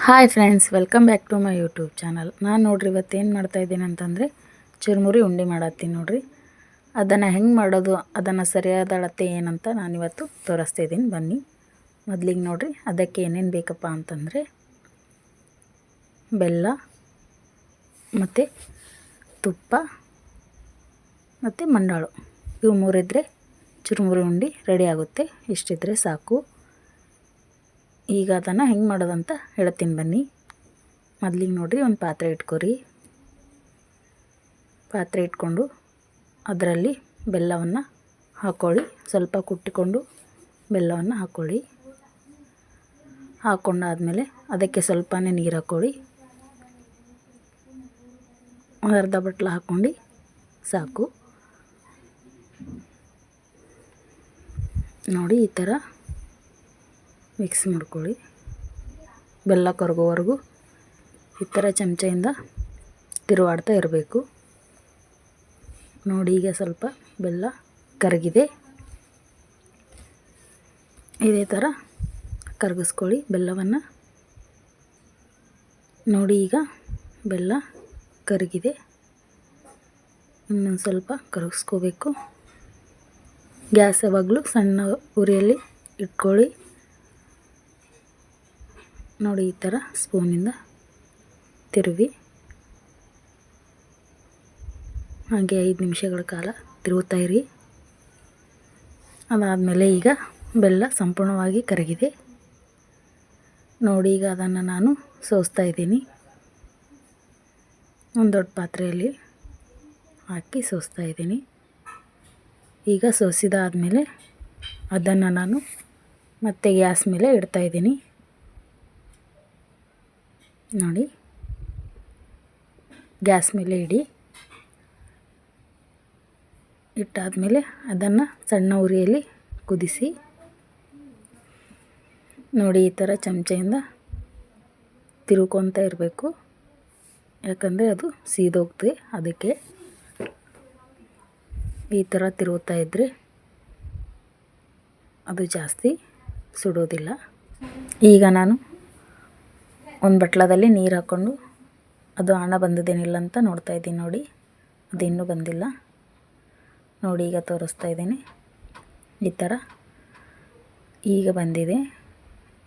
Hi friends, welcome back to my YouTube channel. ನಾನು ನೋಡ್ರಿ ಇವತ್ತೇನು ಮಾಡ್ತಾಯಿದ್ದೀನಿ ಅಂತಂದರೆ ಚುರುಮುರಿ ಉಂಡೆ ಮಾಡತ್ತೀನಿ ನೋಡ್ರಿ. ಅದನ್ನು ಹೆಂಗೆ ಮಾಡೋದು, ಅದನ್ನು ಸರಿಯಾದ ಅಳತೆ ಏನಂತ ನಾನಿವತ್ತು ತೋರಿಸ್ತಾಯಿದ್ದೀನಿ. ಬನ್ನಿ ಮೊದಲಿಗೆ ನೋಡ್ರಿ, ಅದಕ್ಕೆ ಏನೇನು ಬೇಕಪ್ಪ ಅಂತಂದರೆ ಬೆಲ್ಲ ಮತ್ತು ತುಪ್ಪ ಮತ್ತು ಮಂಡಾಳು, ಇವು ಮೂರಿದ್ರೆ ಚುರುಮುರಿ ಉಂಡೆ ರೆಡಿ ಆಗುತ್ತೆ. ಇಷ್ಟಿದ್ರೆ ಸಾಕು. ಈಗ ಅದನ್ನು ಹೆಂಗೆ ಮಾಡೋದಂತ ಹೇಳ್ತೀನಿ ಬನ್ನಿ. ಮೊದಲಿಗೆ ನೋಡಿರಿ, ಒಂದು ಪಾತ್ರೆ ಇಟ್ಕೊರಿ. ಪಾತ್ರೆ ಇಟ್ಕೊಂಡು ಅದರಲ್ಲಿ ಬೆಲ್ಲವನ್ನು ಹಾಕ್ಕೊಳ್ಳಿ. ಸ್ವಲ್ಪ ಕುಟ್ಟಿಕೊಂಡು ಬೆಲ್ಲವನ್ನು ಹಾಕ್ಕೊಳ್ಳಿ. ಹಾಕ್ಕೊಂಡಾದಮೇಲೆ ಅದಕ್ಕೆ ಸ್ವಲ್ಪನೇ ನೀರು ಹಾಕ್ಕೊಳ್ಳಿ. ಒಂದು ಅರ್ಧ ಬಟ್ಲ ಹಾಕ್ಕೊಂಡು ಸಾಕು. ನೋಡಿ, ಈ ಥರ ಮಿಕ್ಸ್ ಮಾಡ್ಕೊಳ್ಳಿ. ಬೆಲ್ಲ ಕರಗೋವರೆಗೂ ಈ ಥರ ಚಮಚೆಯಿಂದ ತಿರುವಾಡ್ತಾ ಇರಬೇಕು. ನೋಡಿ, ಈಗ ಸ್ವಲ್ಪ ಬೆಲ್ಲ ಕರಗಿದೆ. ಇದೇ ಥರ ಕರಗಿಸ್ಕೊಳ್ಳಿ ಬೆಲ್ಲವನ್ನು. ನೋಡಿ, ಈಗ ಬೆಲ್ಲ ಕರಗಿದೆ. ಇನ್ನೊಂದು ಸ್ವಲ್ಪ ಕರಗಿಸ್ಕೋಬೇಕು. ಗ್ಯಾಸ್ ಯಾವಾಗಲೂ ಸಣ್ಣ ಉರಿಯಲ್ಲಿ ಇಟ್ಕೊಳ್ಳಿ. ನೋಡಿ, ಈ ಥರ ಸ್ಪೂನಿಂದ ತಿರುವಿ ಹಾಗೆ 5 ನಿಮಿಷಗಳ ಕಾಲ ತಿರುಗುತ್ತಾ ಇರಿ. ಅದಾದಮೇಲೆ ಈಗ ಬೆಲ್ಲ ಸಂಪೂರ್ಣವಾಗಿ ಕರಗಿದೆ. ನೋಡಿ, ಈಗ ಅದನ್ನು ನಾನು ಸೋಸ್ತಾ ಇದ್ದೀನಿ. ಒಂದು ದೊಡ್ಡ ಪಾತ್ರೆಯಲ್ಲಿ ಹಾಕಿ ಸೋಸ್ತಾ ಇದ್ದೀನಿ. ಈಗ ಸೋಸಿದಾದಮೇಲೆ ಅದನ್ನು ನಾನು ಮತ್ತೆ ಗ್ಯಾಸ್ ಮೇಲೆ ಇಡ್ತಾಯಿದ್ದೀನಿ. ನೋಡಿ, ಗ್ಯಾಸ್ ಮೇಲೆ ಇಟ್ಟಾದಮೇಲೆ ಅದನ್ನು ಸಣ್ಣ ಉರಿಯಲ್ಲಿ ಕುದಿಸಿ. ನೋಡಿ, ಈ ಥರ ಚಮಚೆಯಿಂದ ತಿರುವ್ಕೊತಾ ಇರಬೇಕು. ಯಾಕಂದರೆ ಅದು ಸೀದೋಗ್ತದೆ. ಅದಕ್ಕೆ ಈ ಥರ ತಿರುಗುತ್ತಾ ಇದ್ದರೆ ಅದು ಜಾಸ್ತಿ ಸುಡೋದಿಲ್ಲ. ಈಗ ನಾನು ಒಂದು ಬಟ್ಲದಲ್ಲಿ ನೀರು ಹಾಕ್ಕೊಂಡು ಅದು ಹಣ ಬಂದಿದ್ದೇನಿಲ್ಲ ಅಂತ ನೋಡ್ತಾ ಇದ್ದೀನಿ. ನೋಡಿ, ಅದು ಇನ್ನೂ ಬಂದಿಲ್ಲ. ನೋಡಿ, ಈಗ ತೋರಿಸ್ತಾ ಇದ್ದೀನಿ. ಈ ಥರ ಈಗ ಬಂದಿದೆ.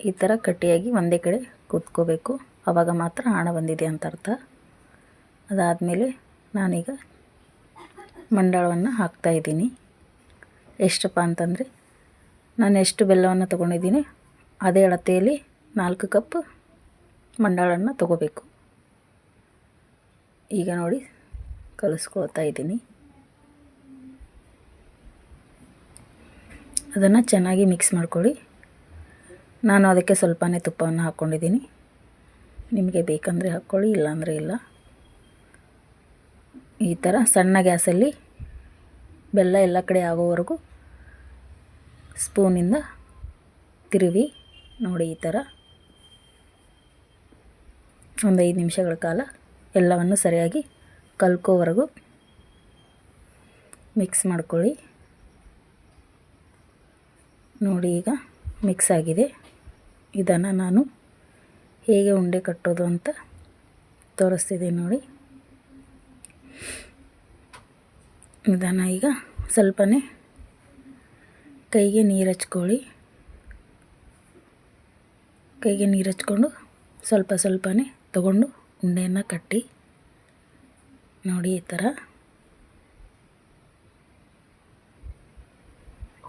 ಈ ಥರ ಗಟ್ಟಿಯಾಗಿ ಒಂದೇ ಕಡೆ ಕೂತ್ಕೋಬೇಕು. ಆವಾಗ ಮಾತ್ರ ಹಣ ಬಂದಿದೆ ಅಂತ ಅರ್ಥ. ಅದಾದಮೇಲೆ ನಾನೀಗ ಮಂಡಾಳವನ್ನು ಹಾಕ್ತಾಯಿದ್ದೀನಿ. ಎಷ್ಟಪ್ಪ ಅಂತಂದರೆ, ನಾನು ಎಷ್ಟು ಬೆಲ್ಲವನ್ನು ತೊಗೊಂಡಿದ್ದೀನಿ ಅದೇ ಅಳತೆಯಲ್ಲಿ 4 ಕಪ್ ಮಂಡಾಳನ್ನು ತೊಗೋಬೇಕು. ಈಗ ನೋಡಿ, ಕಲಿಸ್ಕೊಳ್ತಾ ಇದ್ದೀನಿ. ಅದನ್ನು ಚೆನ್ನಾಗಿ ಮಿಕ್ಸ್ ಮಾಡ್ಕೊಳ್ಳಿ. ನಾನು ಅದಕ್ಕೆ ಸ್ವಲ್ಪನೇ ತುಪ್ಪವನ್ನು ಹಾಕ್ಕೊಂಡಿದ್ದೀನಿ. ನಿಮಗೆ ಬೇಕಂದರೆ ಹಾಕ್ಕೊಳ್ಳಿ, ಇಲ್ಲಾಂದರೆ ಇಲ್ಲ. ಈ ಥರ ಸಣ್ಣ ಗ್ಯಾಸಲ್ಲಿ ಬೆಲ್ಲ ಎಲ್ಲ ಕಡೆ ಆಗೋವರೆಗೂ ಸ್ಪೂನಿಂದ ತಿರುವಿ. ನೋಡಿ, ಈ ಥರ ಒಂದು 5 ನಿಮಿಷಗಳ ಕಾಲ ಎಲ್ಲವನ್ನು ಸರಿಯಾಗಿ ಕಲ್ಕೋವರೆಗೂ ಮಿಕ್ಸ್ ಮಾಡ್ಕೊಳ್ಳಿ. ನೋಡಿ, ಈಗ ಮಿಕ್ಸ್ ಆಗಿದೆ. ಇದನ್ನು ನಾನು ಹೇಗೆ ಉಂಡೆ ಕಟ್ಟೋದು ಅಂತ ತೋರಿಸ್ತಿದ್ದೀನಿ. ನೋಡಿ, ಇದನ್ನು ಈಗ ಸ್ವಲ್ಪನೇ ಕೈಗೆ ನೀರು ಹಚ್ಕೊಳ್ಳಿ. ಕೈಗೆ ನೀರು ಹಚ್ಕೊಂಡು ಸ್ವಲ್ಪನೇ ತಗೊಂಡು ಉಂಡೆಯನ್ನು ಕಟ್ಟಿ. ನೋಡಿ, ಈ ಥರ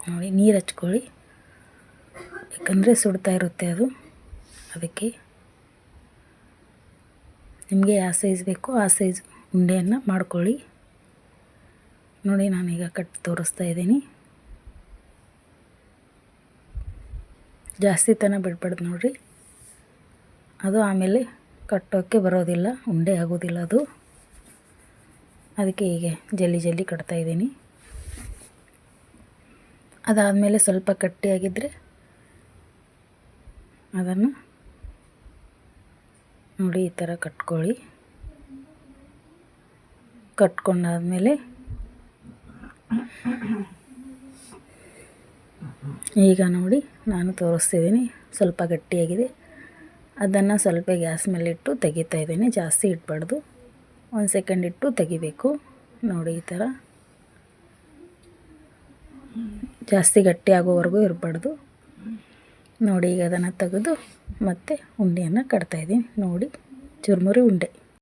ನೋಡಿ, ನೀರು ಹಚ್ಕೊಳ್ಳಿ. ಯಾಕಂದರೆ ಸುಡ್ತಾ ಇರುತ್ತೆ ಅದು. ಅದಕ್ಕೆ ನಿಮಗೆ ಯಾವ ಸೈಜ್ ಬೇಕೋ ಆ ಸೈಜ್ ಉಂಡೆಯನ್ನು ಮಾಡ್ಕೊಳ್ಳಿ. ನೋಡಿ, ನಾನೀಗ ಕಟ್ಟಿ ತೋರಿಸ್ತಾ ಇದ್ದೀನಿ. ಜಾಸ್ತಿ ತನ ಬಿಡಬಾರ್ದು ನೋಡಿರಿ, ಅದು ಆಮೇಲೆ ಕಟ್ಟೋಕ್ಕೆ ಬರೋದಿಲ್ಲ, ಉಂಡೆ ಆಗೋದಿಲ್ಲ ಅದು. ಅದಕ್ಕೆ ಹೀಗೆ ಜಲ್ದಿ ಕಟ್ತಾಯಿದ್ದೀನಿ. ಅದಾದಮೇಲೆ ಸ್ವಲ್ಪ ಗಟ್ಟಿಯಾಗಿದ್ದರೆ ಅದನ್ನು ನೋಡಿ ಈ ಥರ ಕಟ್ಕೊಳ್ಳಿ. ಕಟ್ಕೊಂಡಾದಮೇಲೆ ಈಗ ನೋಡಿ ನಾನು ತೋರಿಸ್ತಿದ್ದೀನಿ. ಸ್ವಲ್ಪ ಗಟ್ಟಿಯಾಗಿದೆ. ಅದನ್ನು ಸ್ವಲ್ಪ ಗ್ಯಾಸ್ ಮೇಲೆ ಇಟ್ಟು ತೆಗಿತಾ ಇದ್ದೀನಿ. ಜಾಸ್ತಿ ಇಡಬಾರ್ದು, 1 ಸೆಕೆಂಡ್ ಇಟ್ಟು ತೆಗಿಬೇಕು. ನೋಡಿ ಈ ಥರ ಜಾಸ್ತಿ ಗಟ್ಟಿ ಆಗೋವರೆಗೂ ಇರಬಾರ್ದು. ನೋಡಿ ಈಗ ಅದನ್ನು ತೆಗೆದು ಮತ್ತೆ ಉಂಡೆಯನ್ನು ಕಟ್ತಾಯಿದ್ದೀನಿ. ನೋಡಿ ಚುರುಮುರಿ ಉಂಡೆ.